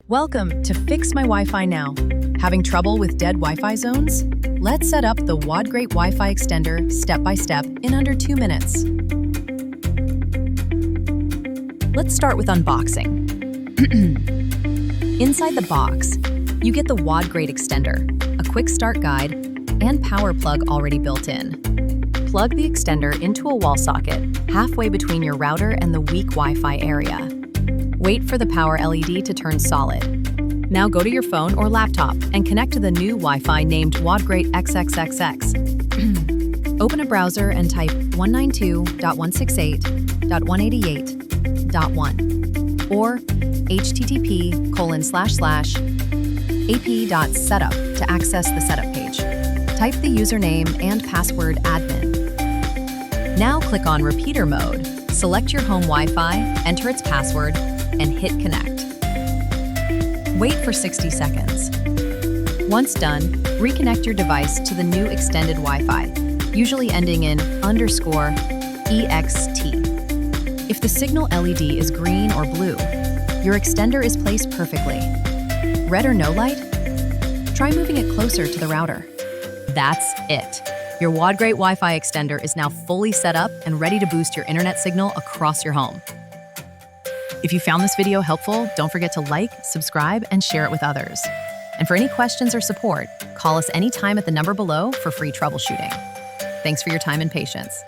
Welcome to Fix My Wi-Fi Now. Having trouble with dead Wi-Fi zones? Let's set up the Wodgreat Wi-Fi Extender step-by-step in under 2 minutes. Let's start with unboxing. Inside the box, you get the Wodgreat Extender, a quick start guide, and power plug already built in. Plug the extender into a wall socket halfway between your router and the weak Wi-Fi area. Wait for the power LED to turn solid. Now go to your phone or laptop and connect to the new Wi-Fi named Wodgreat-XXXX. Open a browser and type 192.168.188.1 or http://ap.setup to access the setup page. Type the username and password admin. Now click on repeater mode, select your home Wi-Fi, enter its password, and hit connect. Wait for 60 seconds. Once done, reconnect your device to the new extended Wi-Fi, usually ending in _EXT. If the signal LED is green or blue, your extender is placed perfectly. Red or no light? Try moving it closer to the router. That's it. Your Wodgreat Wi-Fi Extender is now fully set up and ready to boost your internet signal across your home. If you found this video helpful, don't forget to like, subscribe, and share it with others. And for any questions or support, call us anytime at the number below for free troubleshooting. Thanks for your time and patience.